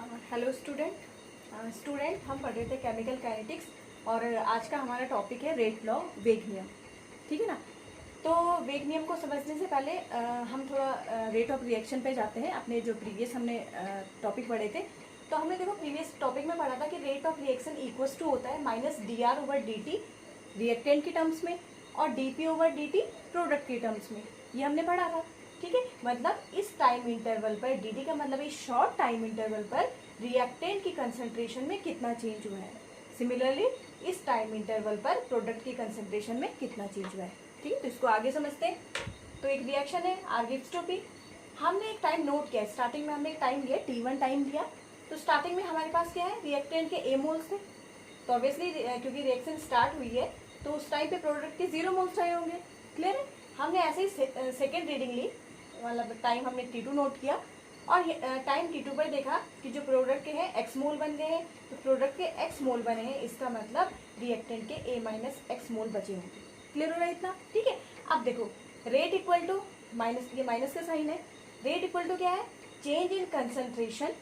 Hello student हम पढ़ रहे थे केमिकल काइनेटिक्स और आज का हमारा टॉपिक है रेट लॉ, वेग नियम। ठीक है ना। तो वेग नियम को समझने से पहले हम थोड़ा रेट ऑफ रिएक्शन पे जाते हैं। अपने जो प्रीवियस हमने टॉपिक पढ़े थे, तो हमने देखो प्रीवियस टॉपिक में पढ़ा था कि rate of reaction equals to होता है minus d r over d t reactant की टर्म्स में और d p over d t product की टर्म्स में। ये हमने पढ़ा था। ठीक है, मतलब इस टाइम इंटरवल पर डी टी का मतलब इस शॉर्ट टाइम इंटरवल पर रिएक्टेंट की कंसंट्रेशन में कितना चेंज हुआ है। सिमिलरली इस टाइम इंटरवल पर प्रोडक्ट की कंसंट्रेशन में कितना चेंज हुआ है। ठीक है, तो इसको आगे समझते हैं। तो एक रिएक्शन है आर गिव्स टू पी। हमने एक टाइम नोट किया, स्टार्टिंग में हमने एक टाइम लिया T1 टाइम लिया। तो स्टार्टिंग में हमारे पास क्या है, रिएक्टेंट के ए मोल्स थे। तो ऑब्वियसली क्योंकि रिएक्शन स्टार्ट हुई है तो उस टाइम पे प्रोडक्ट के 0 मोल्स रहे होंगे। क्लियर है। हमने ऐसे ही सेकेंड रीडिंग ली, मतलब टाइम हमने T2 नोट किया और टाइम T2 पर देखा कि जो प्रोडक्ट के हैं एक्स मोल बन गए हैं। तो प्रोडक्ट के एक्स मोल बने हैं, इसका मतलब रिएक्टेंट के ए माइनस एक्स मोल बचे होंगे। क्लियर हो रहा है इतना। ठीक है, अब देखो रेट इक्वल टू माइनस, ये माइनस का साइन है। रेट इक्वल टू क्या है, change in concentration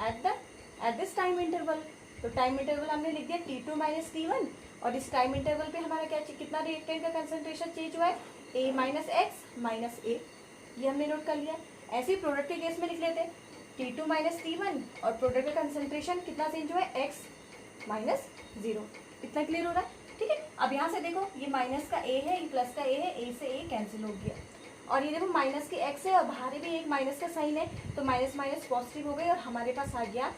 at this time interval. तो टाइम इंटरवल हमने लिख दिया T2 माइनस T1 और इस टाइम इंटरवल पे हमारा क्या, कितना रिएक्टेंट का कंसंट्रेशन चेंज हुआ है, ए माइनस एक्स माइनस ए। ये हमने नोट कर लिया। ऐसे ही प्रोडक्ट के केस में लिख लेते हैं T2 माइनस T1 और प्रोडक्ट का कंसंट्रेशन कितना चेंज हुआ है, एक्स माइनस 0। इतना क्लियर हो रहा है। ठीक है, अब यहाँ से देखो ये माइनस का ए है, ये प्लस का ए है, ए से ए कैंसिल हो गया और ये देखो माइनस की एक्स है और बाहर भी एक माइनस का साइन है, तो माइनस माइनस पॉजिटिव हो गई और हमारे पास आ गया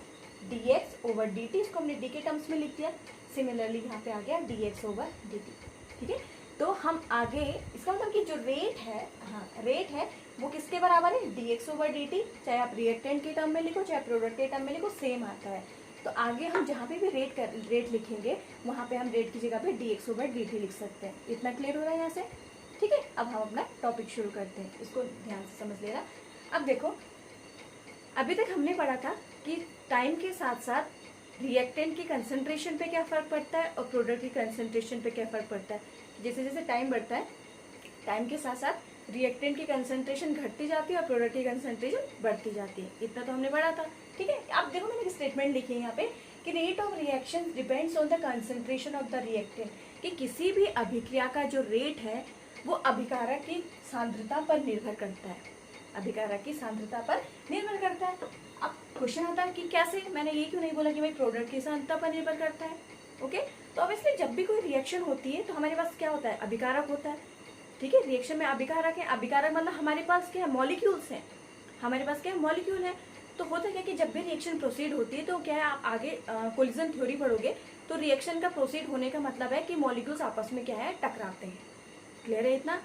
D x over d T. इसको हमने डी के टर्म्स में लिख दिया। सिमिलरली यहाँ पे आ गया D x over d T. ठीक है, तो हम आगे इसका मतलब कि जो रेट है, हाँ रेट है वो किसके बराबर है, D x over d T. चाहे आप रिएक्टेंट के टर्म में लिखो चाहे प्रोडक्ट के टर्म में लिखो, सेम आता है। तो आगे हम जहाँ पे भी रेट लिखेंगे वहाँ पे हम रेट की जगह पे D x over d T लिख सकते हैं। इतना क्लियर हो रहा है यहाँ से। ठीक है, अब हम अपना टॉपिक शुरू करते हैं, इसको ध्यान से समझ लेना। अब देखो अभी तक हमने पढ़ा था कि टाइम के साथ साथ रिएक्टेंट की कंसंट्रेशन पे क्या फ़र्क पड़ता है और प्रोडक्ट की कंसंट्रेशन पे क्या फ़र्क पड़ता है। जैसे जैसे टाइम बढ़ता है, टाइम के साथ साथ रिएक्टेंट की कंसंट्रेशन घटती जाती है और प्रोडक्ट की कंसंट्रेशन बढ़ती जाती है। इतना तो हमने पढ़ा था। ठीक है, अब देखो मैंने एक स्टेटमेंट लिखी है यहाँ पे कि rate of reaction depends on the concentration of the reactant. कि किसी भी अभिक्रिया का जो रेट है वो अभिकारक की सांद्रता पर निर्भर करता है, अभिकारक की सांद्रता पर निर्भर करता है। अब क्वेश्चन आता है कि कैसे, मैंने ये क्यों नहीं बोला कि भाई प्रोडक्ट की सांद्रता पर निर्भर करता है। ओके, तो ऑब्वियसली जब भी कोई रिएक्शन होती है तो हमारे पास क्या होता है, अभिकारक होता है। ठीक है, रिएक्शन में अभिकारक है। अभिकारक मतलब हमारे पास क्या है, मॉलिक्यूल्स हैं। हमारे पास क्या है, मॉलिक्यूल है। तो होता क्या कि जब भी रिएक्शन प्रोसीड होती है तो क्या है, आप आगे कोलिजन थ्योरी पढ़ोगे तो रिएक्शन का प्रोसीड होने का मतलब है कि मॉलिक्यूल्स आपस में क्या है, टकराते हैं। क्लियर है इतना।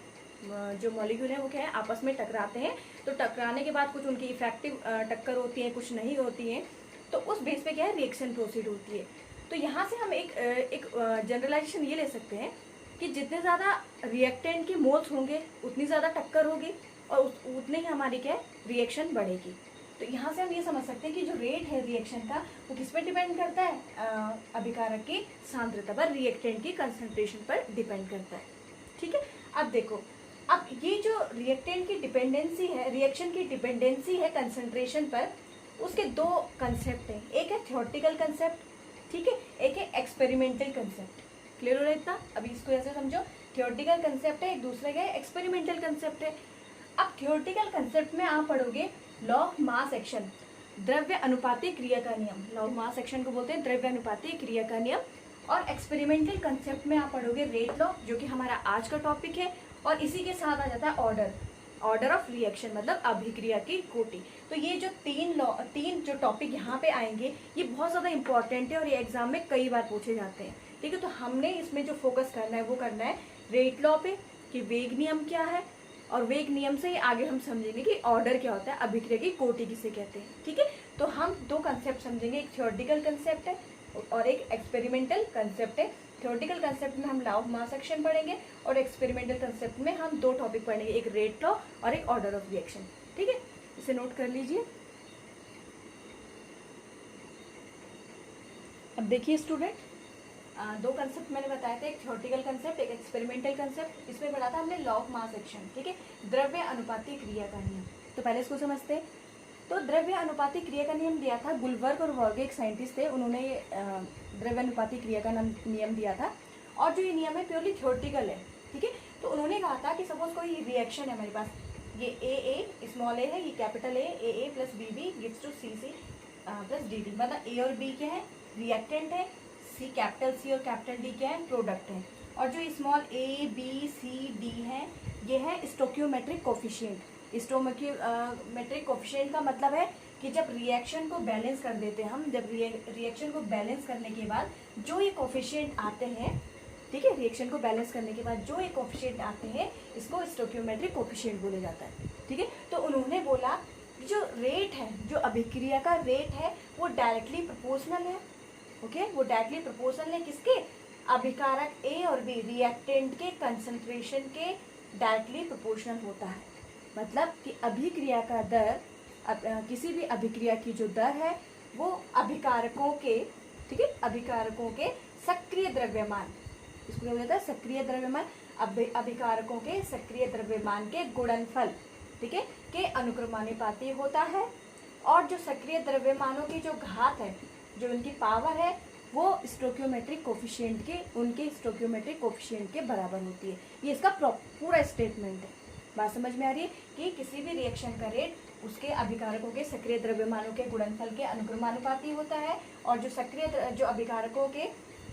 जो मॉलिक्यूल है वो क्या है, आपस में टकराते हैं। तो टकराने के बाद कुछ उनकी इफेक्टिव टक्कर होती है, कुछ नहीं होती है। तो उस बेस पे क्या है, रिएक्शन प्रोसीड होती है। तो यहाँ से हम एक जनरलाइजेशन ये ले सकते हैं कि जितने ज़्यादा रिएक्टेंट के मोल्स होंगे उतनी ज़्यादा टक्कर होगी और उतने ही हमारी क्या है, रिएक्शन बढ़ेगी। तो यहाँ से हम ये समझ सकते हैं कि जो रेट है रिएक्शन का वो किस पर डिपेंड करता है, अभिकारक की सांद्रता पर, रिएक्टेंट की कंसंट्रेशन पर डिपेंड करता है। ठीक है, अब देखो, अब ये जो रिएक्टेंट की डिपेंडेंसी है, रिएक्शन की डिपेंडेंसी है कंसंट्रेशन पर, उसके दो कंसेप्ट हैं। एक है थ्योरेटिकल कंसेप्ट, ठीक है, एक है एक्सपेरिमेंटल कंसेप्ट। क्लियर हो रहा है इतना। अभी इसको ऐसे समझो, थ्योरेटिकल कंसेप्ट है, एक दूसरे का एक्सपेरिमेंटल कंसेप्ट है। अब थ्योरेटिकल कंसेप्ट में आप पढ़ोगे लॉ ऑफ मास एक्शन, द्रव्य अनुपाती क्रिया का नियम। लॉ ऑफ मास एक्शन को बोलते हैं द्रव्य अनुपाती क्रिया का नियम। और एक्सपेरिमेंटल कंसेप्ट में आप पढ़ोगे रेट लॉ, जो कि हमारा आज का टॉपिक है। और इसी के साथ आ जाता है ऑर्डर ऑफ रिएक्शन, मतलब अभिक्रिया की कोटि। तो ये जो तीन जो टॉपिक यहाँ पे आएंगे ये बहुत ज़्यादा इंपॉर्टेंट है और ये एग्जाम में कई बार पूछे जाते हैं। ठीक है, तो हमने इसमें जो फोकस करना है वो करना है रेट लॉ पे कि वेग नियम क्या है, और वेग नियम से ही आगे हम समझेंगे कि ऑर्डर क्या होता है, अभिक्रिया की कोटि किसे कहते हैं। ठीक है, तो हम दो कंसेप्ट समझेंगे, एक थ्योरेटिकल कंसेप्ट है और एक एक्सपेरिमेंटल कंसेप्ट है। थ्योरेटिकल कंसेप्ट में हम लॉ ऑफ मास एक्शन पढ़ेंगे और एक्सपेरिमेंटल कंसेप्ट में हम दो टॉपिक पढ़ेंगे, एक रेट लॉ और एक ऑर्डर ऑफ रिएक्शन। ठीक है, इसे नोट कर लीजिए। अब देखिए स्टूडेंट, दो कंसेप्ट मैंने बताए थे, एक थ्योरेटिकल कंसेप्ट, एक एक्सपेरिमेंटल कंसेप्ट। इसमें पढ़ा था हमने लॉ ऑफ मास एक्शन, ठीक है, द्रव्य अनुपाती क्रिया का नियम। तो पहले इसको समझते हैं। तो द्रव्य अनुपाती क्रिया का नियम दिया था, गुलबर्ग और वर्गे एक साइंटिस्ट थे, उन्होंने द्रव्य अनुपाती क्रिया का नियम दिया था। और जो ये नियम है प्योरली थ्योरेटिकल है, ठीक है। तो उन्होंने कहा था कि सपोज कोई रिएक्शन है हमारे पास, ये ए स्मॉल ए है, ये capital A plus b B gives to c C plus d D, मतलब ए और बी क्या है, रिएक्टेंट है, सी कैपिटल सी और कैपिटल डी क्या है, प्रोडक्ट है। और जो small a b c d है, ये है स्टोकियोमेट्रिक कोफिशिएंट। स्टोकियोमेट्रिक कोफिशिएंट का मतलब है कि जब रिएक्शन को बैलेंस कर देते हैं हम, जब रिएक्शन को बैलेंस करने के बाद जो ये कोफिशिएंट आते हैं, ठीक है, रिएक्शन को बैलेंस करने के बाद जो ये कोफिशिएंट आते हैं, इसको स्टोकियोमेट्रिक कोफिशिएंट बोले जाता है, ठीक है। तो उन्होंने बोला जो रेट है, जो अभिक्रिया का रेट है, वो डायरेक्टली प्रोपोर्शनल है, ओके, वो डायरेक्टली प्रोपोर्शनल है किसके, अभिकारक ए और बी रिएक्टेंट के कंसंट्रेशन के डायरेक्टली प्रोपोर्शनल होता है। मतलब कि अभिक्रिया का दर, किसी भी अभिक्रिया की जो दर है वो अभिकारकों के, ठीक है, अभिकारकों के सक्रिय द्रव्यमान, इसको क्या बोलता है, सक्रिय द्रव्यमान, अभिकारकों के सक्रिय द्रव्यमान के गुणनफल, ठीक है, के अनुक्रमानुपाती होता है। और जो सक्रिय द्रव्यमानों की जो घात है, जो उनकी पावर है, वो स्टोकियोमेट्रिक कोफिशिएंट के, उनके स्टोकियोमेट्रिक कोफिशिएंट के बराबर होती है। ये इसका पूरा स्टेटमेंट है। बात समझ में आ रही है कि किसी भी रिएक्शन का रेट उसके अभिकारकों के सक्रिय द्रव्यमानों के गुणनफल के अनुक्रमानुपाती होता है, और जो अभिकारकों के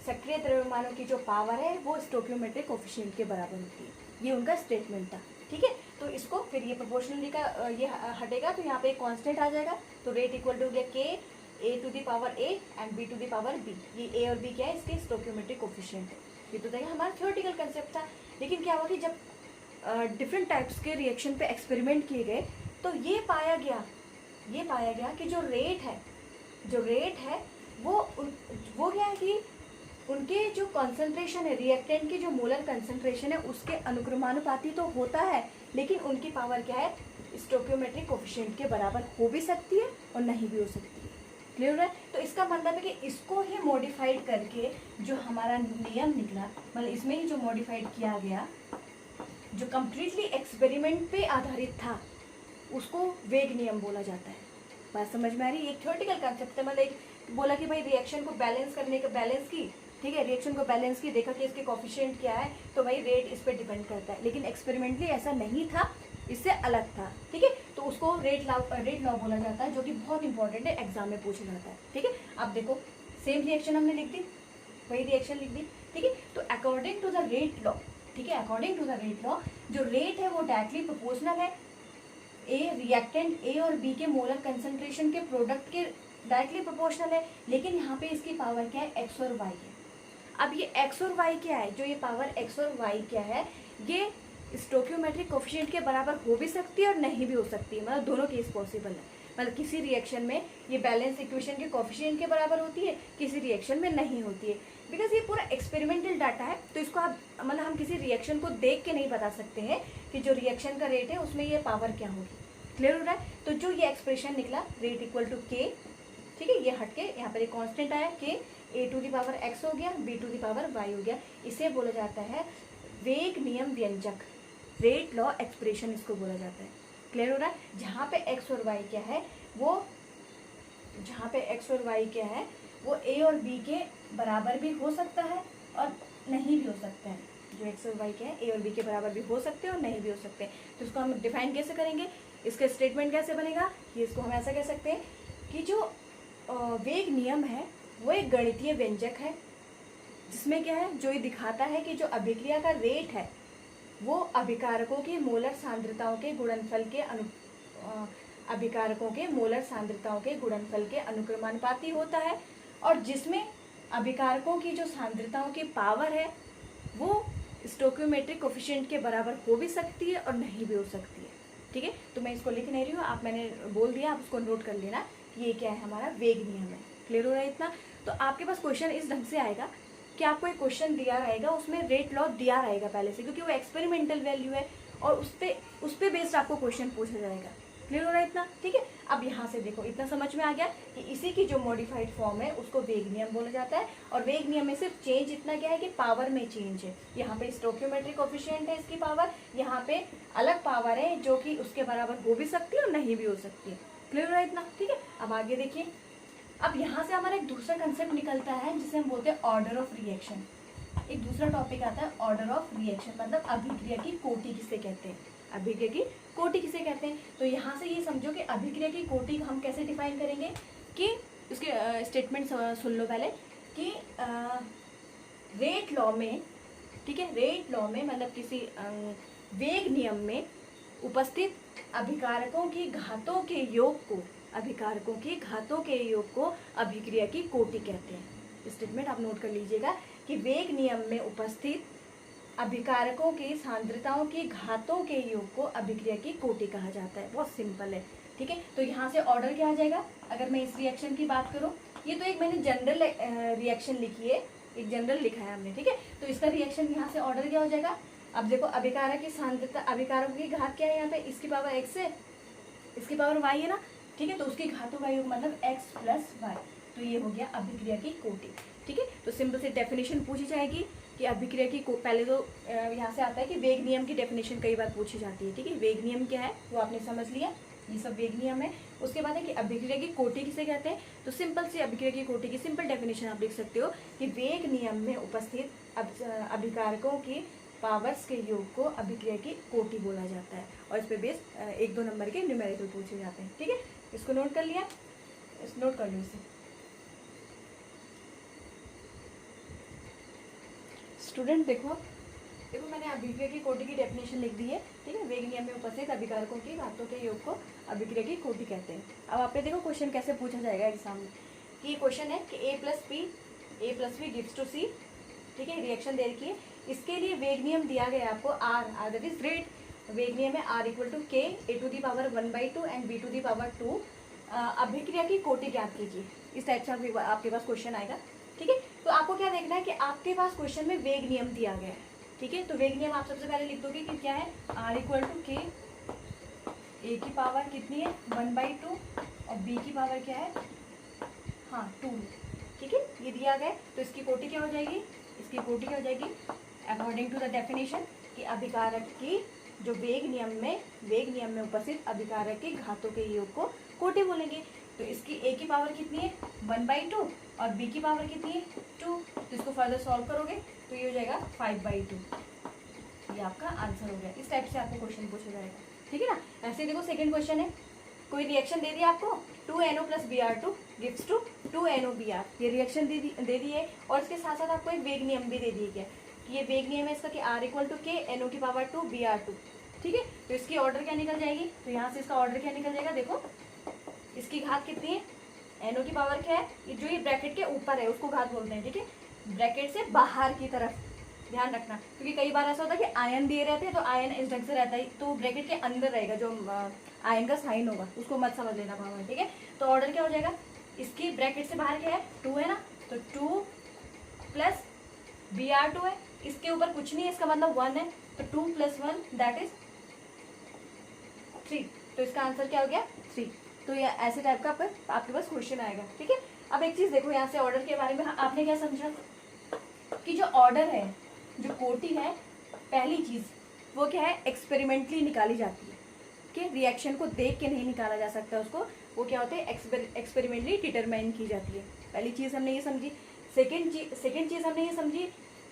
सक्रिय द्रव्यमानों की जो पावर है वो स्टोकियोमेट्रिक कोफिशिएंट के बराबर होती है। ये उनका स्टेटमेंट था, ठीक है। तो इसको फिर ये प्रोपोर्शनली का ये हटेगा, तो यहाँ पे एक कांस्टेंट आ जाएगा, तो रेट इक्वल टू गया के ए to the power a and b to the power b. ये ए और बी क्या है, इसके स्टोकियोमेट्रिक कोफिशिएंट है। ये तो देखिए हमारा थ्योरेटिकल कंसेप्ट था। लेकिन क्या हुआ कि जब डिफरेंट टाइप्स के रिएक्शन पे एक्सपेरिमेंट किए गए, तो ये पाया गया कि जो रेट है वो क्या है कि उनके जो कंसंट्रेशन है, रिएक्टेंट की जो मोलर कंसंट्रेशन है, उसके अनुक्रमानुपाती तो होता है, लेकिन उनकी पावर क्या है, स्टोकियोमेट्रिक कोफिशिएंट के बराबर हो भी सकती है और नहीं भी हो सकती है। क्लियर है। तो इसका मतलब है कि इसको ही मॉडिफाइड करके जो हमारा नियम निकला, मतलब इसमें ही जो मॉडिफाइड किया गया, जो कम्प्लीटली एक्सपेरिमेंट पे आधारित था, उसको वेग नियम बोला जाता है। बात समझ में आ रही है। एक थ्योरेटिकल कंसेप्ट है, मतलब एक बोला कि भाई रिएक्शन को बैलेंस की, ठीक है, रिएक्शन को बैलेंस की, देखा कि इसके कोफिशिएंट क्या है, तो भाई रेट इस पर डिपेंड करता है। लेकिन एक्सपेरिमेंटली ऐसा नहीं था, इससे अलग था, ठीक है। तो उसको रेट लॉ बोला जाता है, जो कि बहुत इंपॉर्टेंट है, एग्जाम में पूछा जाता है, ठीक है। अब देखो सेम रिएक्शन हमने लिख दी, वही रिएक्शन लिख दी, ठीक है। तो according to the rate law, ठीक है, according to the rate law, जो रेट है वो डायरेक्टली प्रोपोर्शनल है रिएक्टेंट ए और बी के मोलर कंसंट्रेशन के प्रोडक्ट के डायरेक्टली प्रोपोर्शनल है। लेकिन यहाँ पे इसकी पावर क्या है, एक्स और वाई है। अब ये एक्स और वाई क्या है, जो ये पावर एक्स और वाई क्या है, ये स्टोकियोमेट्रिक कोफिशिएंट के बराबर हो भी सकती है और नहीं भी हो सकती है, मतलब दोनों केस पॉसिबल है। मतलब किसी रिएक्शन में ये बैलेंस इक्वेशन के कोफिशिएंट के बराबर होती है, किसी रिएक्शन में नहीं होती है। बिकॉज ये पूरा एक्सपेरिमेंटल डाटा है, तो इसको आप मतलब हम किसी रिएक्शन को देख के नहीं बता सकते हैं कि जो रिएक्शन का रेट है उसमें ये पावर क्या होगी। क्लियर हो रहा है। तो जो ये एक्सप्रेशन निकला रेट इक्वल टू के, ठीक है, ये हट के यहाँ पर एक कॉन्स्टेंट आया k, A to the power x हो गया, B to the power y हो गया। इसे बोला जाता है वेग नियम व्यंजक, रेट लॉ एक्सप्रेशन इसको बोला जाता है। क्लियर हो रहा है। जहाँ पे एक्स और वाई क्या है वो ए और बी के बराबर भी हो सकता है और नहीं भी हो सकता है। जो एक्स और वाई क्या है, ए और बी के बराबर भी हो सकते हैं और नहीं भी हो सकते हैं। तो इसको हम डिफाइन कैसे करेंगे, इसका स्टेटमेंट कैसे बनेगा, कि इसको हम ऐसा कह सकते हैं कि जो वेग नियम है वो एक गणितीय व्यंजक है, जिसमें क्या है, जो ये दिखाता है कि जो अभिक्रिया का रेट है वो अभिकारकों की मोलर सांद्रताओं के गुणनफल के अनुक्रमानुपाती होता है, और जिसमें अभिकारकों की जो सांद्रताओं की पावर है वो स्टोकियोमेट्रिक कोफिशिएंट के बराबर हो भी सकती है और नहीं भी हो सकती है। ठीक है, तो मैं इसको लिख नहीं रही हूँ, मैंने बोल दिया, आप उसको नोट कर लेना कि ये क्या है, हमारा वेग नियम है। क्लियर हो रहा है इतना। तो आपके पास क्वेश्चन इस ढंग से आएगा कि आपको एक क्वेश्चन दिया रहेगा, उसमें रेट लॉ दिया रहेगा पहले से, क्योंकि वो एक्सपेरिमेंटल वैल्यू है और उस पे बेस्ड आपको क्वेश्चन पूछा जाएगा। क्लियर हो रहा है इतना, ठीक है। अब यहाँ से देखो, इतना समझ में आ गया कि इसी की जो मॉडिफाइड फॉर्म है उसको वेग नियम बोला जाता है। और वेग नियम में सिर्फ चेंज इतना क्या है कि पावर में चेंज है। यहाँ पे स्टोकियोमेट्रिक कोफिशिएंट है इसकी पावर, यहाँ पे अलग पावर है जो कि उसके बराबर हो भी सकती है और नहीं भी हो सकती है। क्लियर हो रहा है इतना, ठीक है। अब आगे देखिए, अब यहाँ से हमारा एक दूसरा कंसेप्ट निकलता है जिसे हम बोलते हैं ऑर्डर ऑफ रिएक्शन। एक दूसरा टॉपिक आता है ऑर्डर ऑफ रिएक्शन, मतलब अभिक्रिया की कोटि किसे कहते हैं, अभिक्रिया की कोटि किसे कहते हैं। तो यहाँ से ये समझो कि अभिक्रिया की कोटि हम कैसे डिफाइन करेंगे, कि उसके स्टेटमेंट सुन लो पहले, कि रेट लॉ में, ठीक है, रेट लॉ में मतलब किसी वेग नियम में उपस्थित अभिकारकों की घातों के योग को, अभिकारकों की घातों के योग को अभिक्रिया की कोटि कहते हैं। स्टेटमेंट आप नोट कर लीजिएगा कि वेग नियम में उपस्थित अभिकारकों की सांद्रताओं की घातों के योग को अभिक्रिया की कोटि कहा जाता है। बहुत सिंपल है, ठीक है। तो यहाँ से ऑर्डर क्या आ जाएगा, अगर मैं इस रिएक्शन की बात करूँ, ये तो एक मैंने जनरल रिएक्शन लिखी है, एक जनरल लिखा है हमने, ठीक है। तो इसका रिएक्शन यहाँ से ऑर्डर क्या हो जाएगा, अब देखो अभिकारक की सांद्रता, अभिकारकों की घात क्या है यहाँ पे, इसकी पावर x है, इसकी पावर y है ना, ठीक है। तो उसकी घातों का योग मतलब x प्लस y, तो ये हो गया अभिक्रिया की कोटि, ठीक है। तो सिंपल से डेफिनेशन पूछी जाएगी कि अभिक्रिया की पहले तो यहाँ से आता है कि वेग नियम की डेफिनेशन कई बार पूछी जाती है, ठीक है। वेग नियम क्या है वो आपने समझ लिया, ये सब वेग नियम है। उसके बाद है कि अभिक्रिया की कोटि किसे कहते हैं, तो सिंपल से अभिक्रिया की कोटि की सिंपल डेफिनेशन आप लिख सकते हो कि वेग नियम में उपस्थित अभिकारकों की पावर्स के योग को अभिक्रिया की कोटि बोला जाता है, और इस पे बेस 1-2 नंबर के न्यूमेरिकल पूछे जाते हैं, ठीक है। इसको नोट कर लिया, नोट कर लो इसे। स्टूडेंट देखो मैंने अभिक्रिया की कोटि की डेफिनेशन लिख दी है, ठीक है। वेग नियम में उपस्थित अभिकारकों की घातों के योग को अभिक्रिया की कोटि कहते हैं। अब आप देखो क्वेश्चन कैसे पूछा जाएगा एग्जाम में, कि ये क्वेश्चन है कि a plus b gives to c, ठीक है, रिएक्शन दे रखी है। इसके लिए वेग नियम दिया गया है आपको r दैट इज रेट, वेग नियम है r equal to k a to the power 1/2 and b to the power 2। अभिक्रिया की कोटि ज्ञात कीजिए, इस टाइप से आपके पास क्वेश्चन आएगा, ठीक है। तो आपको क्या देखना है कि आपके पास क्वेश्चन में वेग नियम दिया गया है, ठीक है। तो वेग नियम आप सबसे पहले लिख दोगे कि क्या है, r equal to k, a की पावर कितनी है 1/2 और b की पावर क्या है, हाँ 2, ठीक है, ये दिया गया। तो इसकी कोटि क्या हो जाएगी, इसकी कोटि क्या हो जाएगी अकॉर्डिंग टू द डेफिनेशन, कि अभिकारक की जो वेग नियम में उपस्थित अभिकारक की घातों के योग को कोटि बोलेंगे। तो इसकी a की पावर कितनी है 1/2 और b की पावर कितनी है 2, तो इसको फर्दर सॉल्व करोगे तो ये हो जाएगा 5/2, ये आपका आंसर हो गया। इस टाइप से आपको क्वेश्चन पूछा जाएगा, ठीक है ना। ऐसे देखो सेकंड क्वेश्चन है, कोई रिएक्शन दे दिया आपको 2NO plus Br2 gives to 2NOBr, ये रिएक्शन दे दी है, और इसके साथ साथ आपको एक वेग नियम भी दे दिया गया कि ये वेग नियम है इसका कि r equal to k NO की पावर 2 Br2, ठीक है। तो इसकी ऑर्डर क्या निकल जाएगी, तो यहाँ से इसका ऑर्डर क्या निकल जाएगा, देखो इसकी घात कितनी है, NO की पावर क्या है, ये जो ये ब्रैकेट के ऊपर है उसको घात बोलते हैं, ठीक है, ब्रैकेट से बाहर की तरफ ध्यान रखना, क्योंकि कई बार ऐसा होता है कि आयन दिए रहते हैं तो आयन इस ढंग से रहता है, तो ब्रैकेट के अंदर रहेगा जो आयन का साइन होगा, उसको मत समझ लेना पावर, ठीक है। तो ऑर्डर क्या हो जाएगा, इसकी ब्रैकेट से बाहर क्या है 2 है ना, तो 2 प्लस Br2 है, इसके ऊपर कुछ नहीं है, इसका मतलब 1 है, तो 2 + 1 दैट इज 3, तो इसका आंसर क्या हो गया 3। तो ये ऐसे टाइप का आपके पास क्वेश्चन आएगा, ठीक है। अब एक चीज़ देखो यहाँ से ऑर्डर के बारे में आपने क्या समझा, कि जो ऑर्डर है, जो कोटि है, पहली चीज़ वो क्या है एक्सपेरिमेंटली निकाली जाती है, कि रिएक्शन को देख के नहीं निकाला जा सकता उसको, वो क्या होते हैं एक्सपेरिमेंटली डिटरमाइन की जाती है। पहली चीज़ हमने ये समझी। सेकेंड चीज़ हमने ये समझी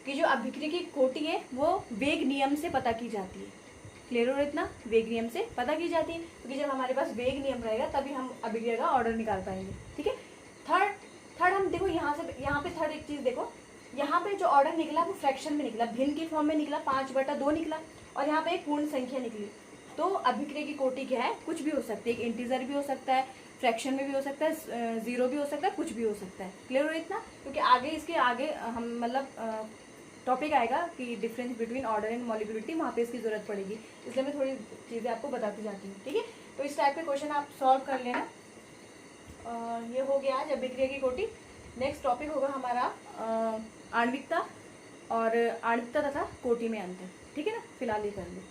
कि जो अभिक्रिया की कोटि है वो वेग नियम से पता की जाती है। क्लियर हो इतना, वेग नियम से पता की जाती है, क्योंकि जब हमारे पास वेग नियम रहेगा तभी हम अभिक्रिया का ऑर्डर निकाल पाएंगे, ठीक है। थर्ड हम देखो यहाँ पे थर्ड एक चीज़ देखो, यहाँ पे जो ऑर्डर निकला वो फ्रैक्शन में निकला, भिन्न की फॉर्म में निकला, 5/2 निकला, और यहाँ पे एक पूर्ण संख्या निकली। तो अभिक्रिया की कोटि क्या है, कुछ भी हो सकती है, एक इंटीजर भी हो सकता है, फ्रैक्शन में भी हो सकता है, 0 भी हो सकता है, कुछ भी हो सकता है। क्लियर हो इतना, क्योंकि इसके आगे हम मतलब टॉपिक आएगा कि डिफरेंस बिटवीन ऑर्डर एंड मॉलिक्यूलिटी, वहाँ पे इसकी जरूरत पड़ेगी, इसलिए मैं थोड़ी चीज़ें आपको बताती जाती हूँ, ठीक है। तो इस टाइप के क्वेश्चन आप सॉल्व कर लेना। ये हो गया आज अभिक्रिया की कोटि। नेक्स्ट टॉपिक होगा हमारा आणविकता, और आणविकता तथा कोटि में अंतर, ठीक है ना। फिलहाल ये कर लो।